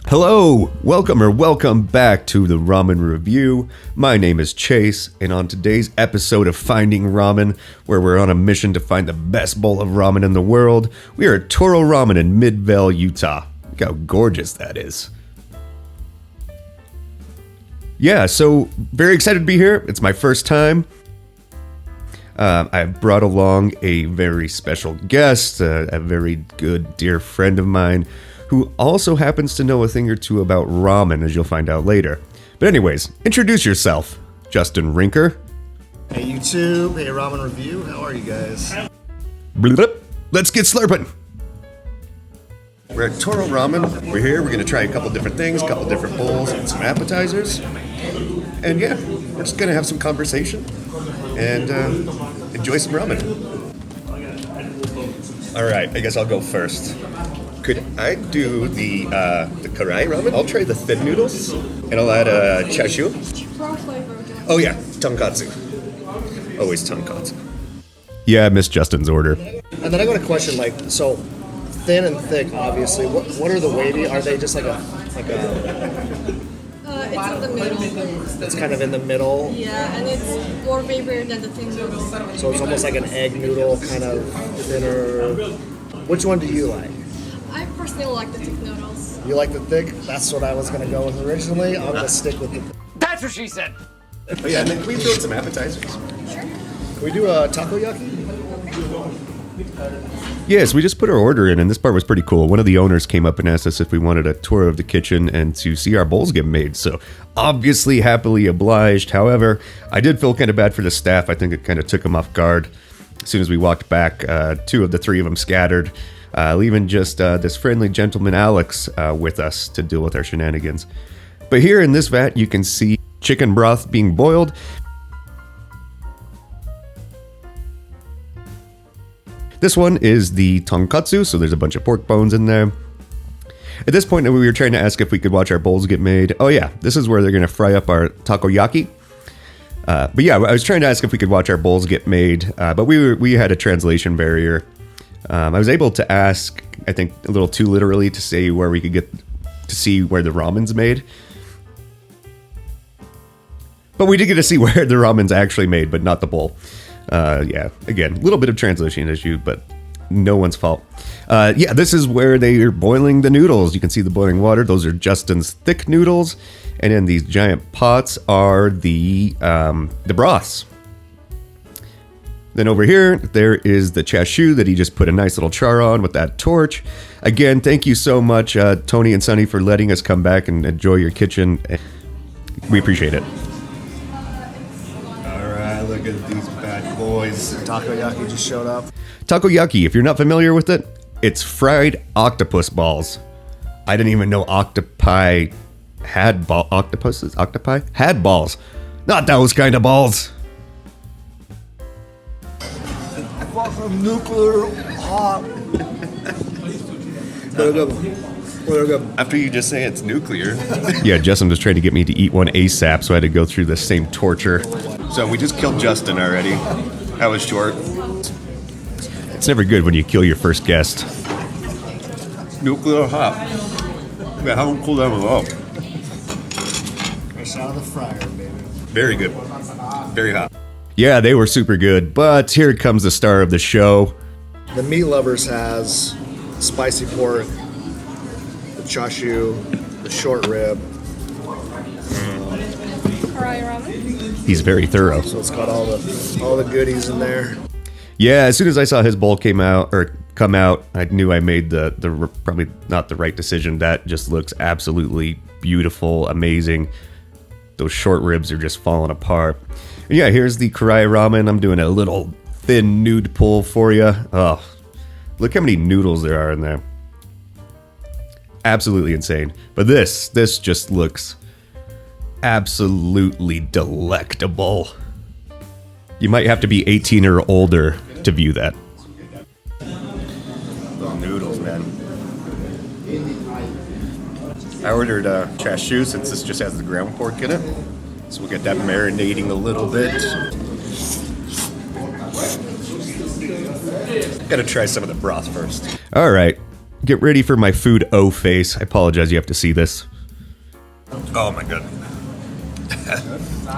Hello, welcome back to the Ramen Review. My name is Chase, and on today's episode of Finding Ramen, where we're on a mission to find the best bowl of ramen in the world, we are at Toro Ramen in Midvale, Utah. Look how gorgeous that is. Yeah, so very excited to be here. It's my first time. I brought along a very special guest, a very good dear friend of mine, who also happens to know a thing or two about ramen, as you'll find out later. But anyways, introduce yourself, Justin Rinker. Hey YouTube, hey Ramen Review, how are you guys? Let's get slurping. We're at Toro Ramen. We're here, we're gonna try a couple different things, a couple different bowls and some appetizers. And yeah, we're just gonna have some conversation and enjoy some ramen. All right, I guess I'll go first. Could I do the karai ramen? I'll try the thin noodles, and I'll add a chashu. Oh yeah, tonkatsu. Always tonkatsu. Yeah, I missed Justin's order. And then I got a question, like, so thin and thick, obviously. What are the wavy? Are they just like a? It's in the middle. It's kind of in the middle. Yeah, and it's more vaporier than the thin noodle. So it's almost like an egg noodle, kind of thinner. Which one do you like? I personally like the thick noodles. You like the thick? That's what I was gonna go with originally. I'm gonna stick with the. That's what she said. Oh yeah, and then can we throw in some appetizers? Sure. Can we do a takoyaki? Yes, we just put our order in, and this part was pretty cool. One of the owners came up and asked us if we wanted a tour of the kitchen and to see our bowls get made. So obviously happily obliged. However, I did feel kind of bad for the staff. I think it kind of took them off guard. As soon as we walked back, two of the three of them scattered, leaving just this friendly gentleman, Alex, with us to deal with our shenanigans. But here in this vat, you can see chicken broth being boiled. This one is the tonkatsu, so there's a bunch of pork bones in there. At this point, we were trying to ask if we could watch our bowls get made. Oh yeah, this is where they're going to fry up our takoyaki. But yeah, I was trying to ask if we could watch our bowls get made, but we had a translation barrier. I was able to ask, I think, a little too literally to say where we could get to see where the ramen's made. But we did get to see where the ramen's actually made, but not the bowl. Yeah, again, a little bit of translation issue, but no one's fault. Yeah, this is where they are boiling the noodles. You can see the boiling water. Those are Justin's thick noodles. And in these giant pots are the broths. Then over here, there is the chashu that he just put a nice little char on with that torch. Again, thank you so much, Tony and Sunny, for letting us come back and enjoy your kitchen. We appreciate it. All right, look at these bad boys. Takoyaki just showed up. Takoyaki, if you're not familiar with it, it's fried octopus balls. I didn't even know octopi had octopi had balls. Not those kind of balls. Fucking nuclear hot. After you just say it's nuclear. Yeah, Justin was trying to get me to eat one ASAP, so I had to go through the same torture. So we just killed Justin already. That was short. It's never good when you kill your first guest. Nuclear hot. Yeah, how cool that was off. Fresh out of the fryer, baby. Very good. Very hot. Yeah, they were super good, but here comes the star of the show. The Meat Lovers has spicy pork, the chashu, the short rib. Karai ramen. He's very thorough. So it's got all the goodies in there. Yeah, as soon as I saw his bowl come out, I knew I made the probably not the right decision. That just looks absolutely beautiful, amazing. Those short ribs are just falling apart. And yeah, here's the karai ramen. I'm doing a little thin nude pull for you. Oh, look how many noodles there are in there. Absolutely insane. But this just looks absolutely delectable. You might have to be 18 or older to view that. Those noodles, man. I ordered chashu since this just has the ground pork in it. So we'll get that marinating a little bit. Gotta try some of the broth first. All right. get ready for my food O face. I apologize, you have to see this. Oh my god.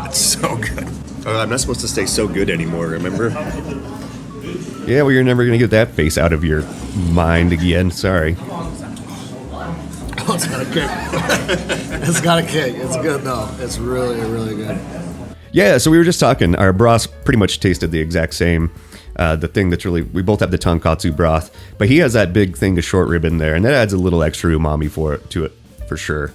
It's so good. Oh, I'm not supposed to say so good anymore, remember? Yeah, well, you're never going to get that face out of your mind again. Sorry. Oh, it's got a kick. It's got a kick. It's good, though. It's really, really good. Yeah, so we were just talking. Our broths pretty much tasted the exact same. The thing that's really, we both have the tonkatsu broth, but he has that big thing of short rib in there, and that adds a little extra umami to it, for sure.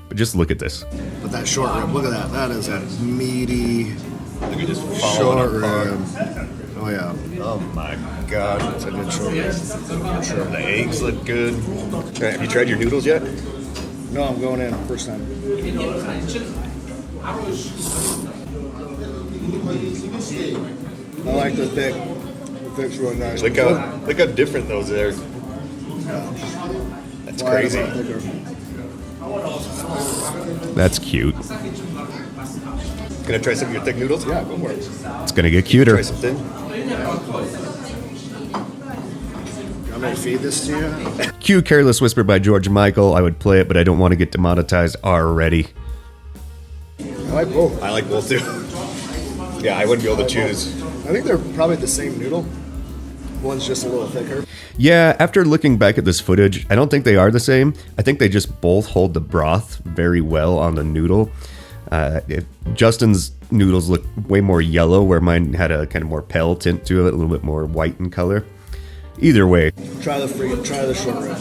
But just look at this. But that short rib, look at that. That is a meaty Look at this short falling apart. rib. Oh, yeah. Oh my god. It's a good short rib. Sure, the eggs look good. Have you tried your noodles yet? No, I'm going in first time. I like the thick. The thick's really nice. Look how different those are. That's crazy. That's cute. Can I try some of your thick noodles? Yeah, go for it. It's going to get cuter. Try some thin. I'm going to feed this to you. Cue Careless Whisper by George Michael. I would play it, but I don't want to get demonetized already. I like both. I like both too. Yeah, I wouldn't be able to choose. I think they're probably the same noodle. One's just a little thicker. Yeah, after looking back at this footage, I don't think they are the same. I think they just both hold the broth very well on the noodle. Justin's noodles look way more yellow, where mine had a kind of more pale tint to it, a little bit more white in color. Either way. Try the short rib.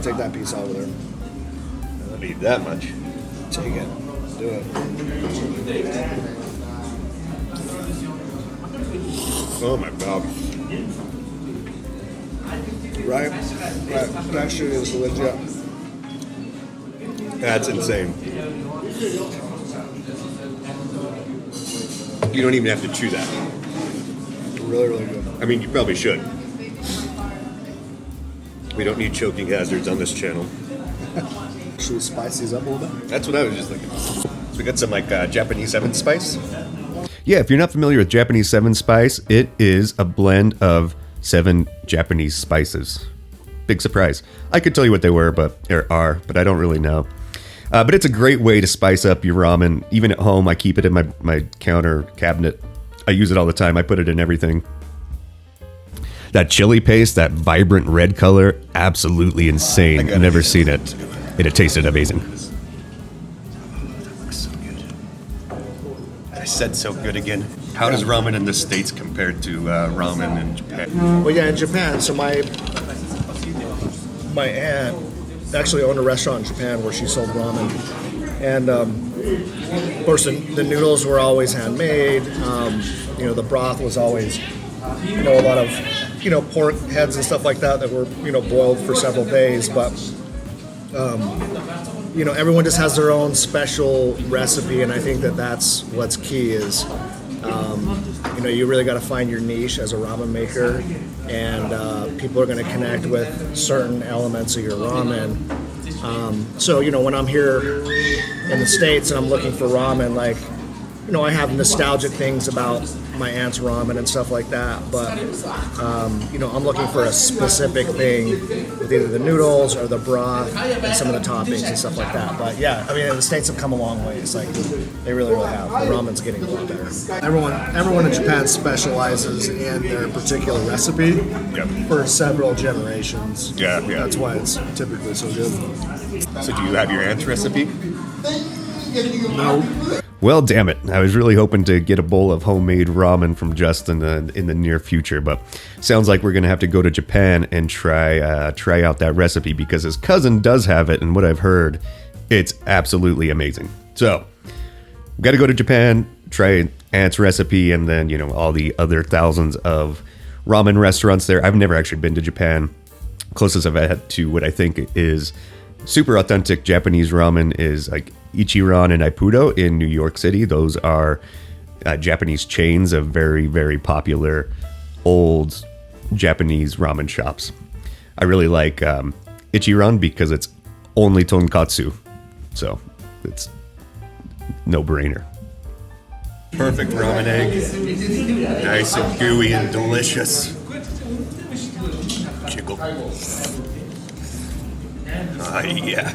Take that piece out of there. I don't need that much. Take it. Do it. Oh my god. Right? That shit is legit. That's insane. You don't even have to chew that. Really, really good. I mean, you probably should. We don't need choking hazards on this channel. Should we spice these up a little bit? That's what I was just thinking. So we got some like Japanese 7 spice. Yeah, if you're not familiar with Japanese 7 spice, it is a blend of 7 Japanese spices. Big surprise. I could tell you what they were, but I don't really know. But it's a great way to spice up your ramen. Even at home, I keep it in my counter cabinet. I use it all the time. I put it in everything. That chili paste, that vibrant red color, absolutely insane. I've never seen it. And it tasted amazing. That looks so good. I said so good again. How does ramen in the States compare to ramen in Japan? Well, yeah, in Japan. So my aunt actually owned a restaurant in Japan where she sold ramen, and of course the noodles were always handmade. The broth was always, a lot of, pork heads and stuff like that were, boiled for several days. But everyone just has their own special recipe, and I think that's what's key is. You really got to find your niche as a ramen maker, and people are going to connect with certain elements of your ramen. So when I'm here in the States and I'm looking for ramen, I have nostalgic things about my aunt's ramen and stuff like that, but I'm looking for a specific thing with either the noodles or the broth and some of the toppings and stuff like that. But yeah, the States have come a long ways. They really, really have. The ramen's getting a lot better. Everyone in Japan specializes in their particular recipe for several generations. Yeah. That's why it's typically so good. So do you have your aunt's recipe? No. Well, damn it. I was really hoping to get a bowl of homemade ramen from Justin in the near future, but sounds like we're going to have to go to Japan and try out that recipe because his cousin does have it, and what I've heard, it's absolutely amazing. So, we've got to go to Japan, try Aunt's recipe, and then, all the other thousands of ramen restaurants there. I've never actually been to Japan. Closest I've had to what I think is super authentic Japanese ramen is like Ichiran and Ippudo in New York City. Those are Japanese chains of very, very popular old Japanese ramen shops. I really like Ichiran because it's only tonkatsu. So it's no brainer. Perfect ramen egg. Nice and gooey and delicious. Yeah.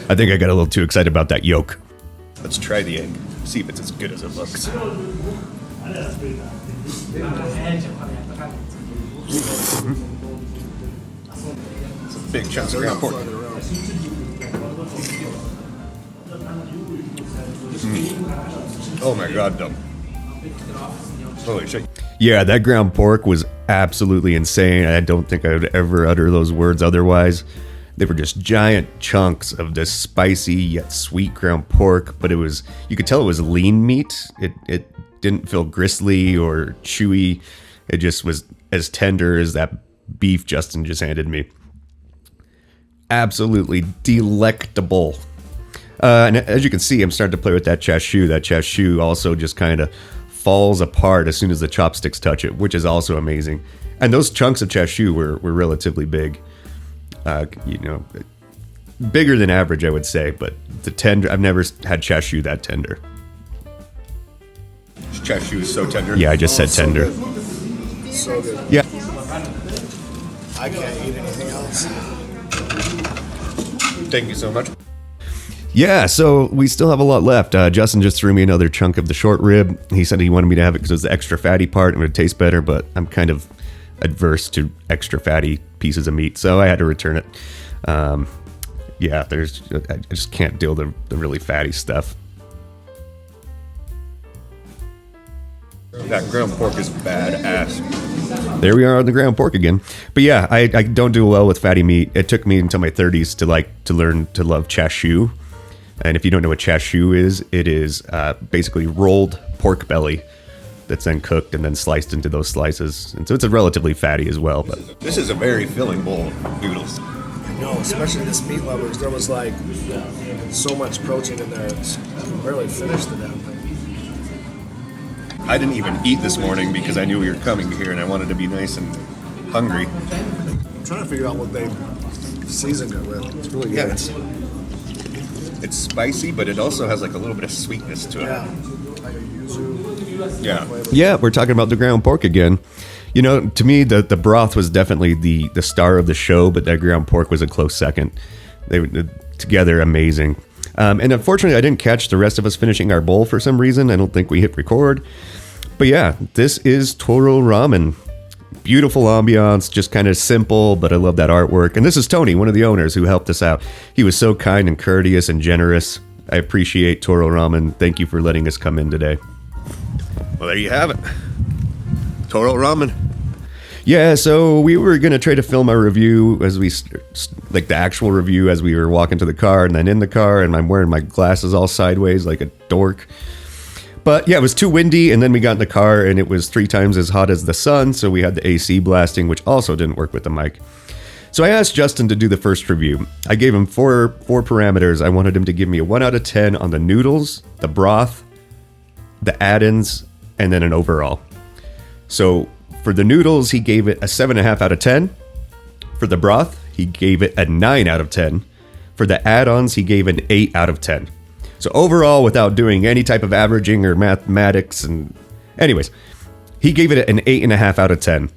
I think I got a little too excited about that yolk. Let's try the egg. See if it's as good as it looks. It's a big chunk of ground pork. Oh my god, dumb. Holy shit. Yeah, that ground pork was absolutely insane. I don't think I would ever utter those words otherwise. They were just giant chunks of this spicy yet sweet ground pork, but you could tell it was lean meat. It didn't feel gristly or chewy. It just was as tender as that beef Justin just handed me. Absolutely delectable. And as you can see, I'm starting to play with that chashu. That chashu also just kind of falls apart as soon as the chopsticks touch it, which is also amazing. And those chunks of chashu were relatively big. Bigger than average, I would say, but the tender, I've never had chashu that tender. Chashu is so tender. Yeah, I just said So tender. good. So good. Yeah. I can't eat anything else. Thank you so much. Yeah, so we still have a lot left. Justin just threw me another chunk of the short rib. He said he wanted me to have it because it was the extra fatty part and it would taste better, but I'm kind of adverse to extra fatty pieces of meat, so I had to return it. I just can't deal the really fatty stuff. That ground pork is badass. There we are on the ground pork again. But yeah, I don't do well with fatty meat. It took me until my 30s to learn to love chashu. And if you don't know what chashu is, it is basically rolled pork belly that's then cooked and then sliced into those slices. And so it's a relatively fatty as well. But This is a very filling bowl of noodles. No, especially this meat lovers. There was like so much protein in there. It's I can barely finish the damn thing. I didn't even eat this morning because I knew we were coming here and I wanted to be nice and hungry. I'm trying to figure out what they seasoned it with. It's really good. It's spicy, but it also has like a little bit of sweetness to it. Yeah. Like a yuzu. Yeah. flavor. yeah, we're talking about the ground pork again. You know, to me, the broth was definitely the star of the show, but that ground pork was a close second. They were together amazing. And unfortunately, I didn't catch the rest of us finishing our bowl for some reason. I don't think we hit record. But yeah, this is Toro Ramen. Beautiful ambiance, just kind of simple, but I love that artwork. And this is Tony, one of the owners who helped us out. He was so kind and courteous and generous. I appreciate Toro Ramen. Thank you for letting us come in today. Well, there you have it. Toro Ramen. Yeah, so we were going to try to film our review as like the actual review as we were walking to the car and then in the car, and I'm wearing my glasses all sideways like a dork. But yeah, it was too windy, and then we got in the car and it was 3 times as hot as the sun, so we had the AC blasting, which also didn't work with the mic. So I asked Justin to do the first review. I gave him four parameters. I wanted him to give me a 1 out of 10 on the noodles, the broth, the add-ins, and then an overall. So for the noodles, he gave it a 7.5 out of 10. For the broth, he gave it a 9 out of 10. For the add-ons, he gave an 8 out of 10. So overall, without doing any type of averaging or mathematics, and anyways, he gave it an 8.5 out of 10.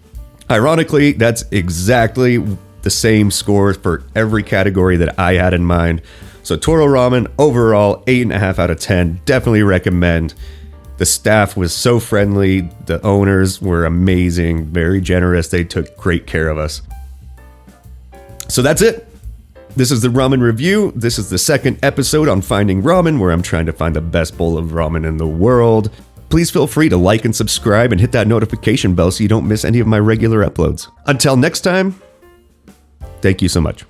Ironically, that's exactly the same score for every category that I had in mind. So Toro Ramen, overall, 8.5 out of 10. Definitely recommend. The staff was so friendly. The owners were amazing, very generous. They took great care of us. So that's it. This is the ramen review. This is the second episode on finding ramen, where I'm trying to find the best bowl of ramen in the world. Please feel free to like and subscribe and hit that notification bell so you don't miss any of my regular uploads. Until next time, thank you so much.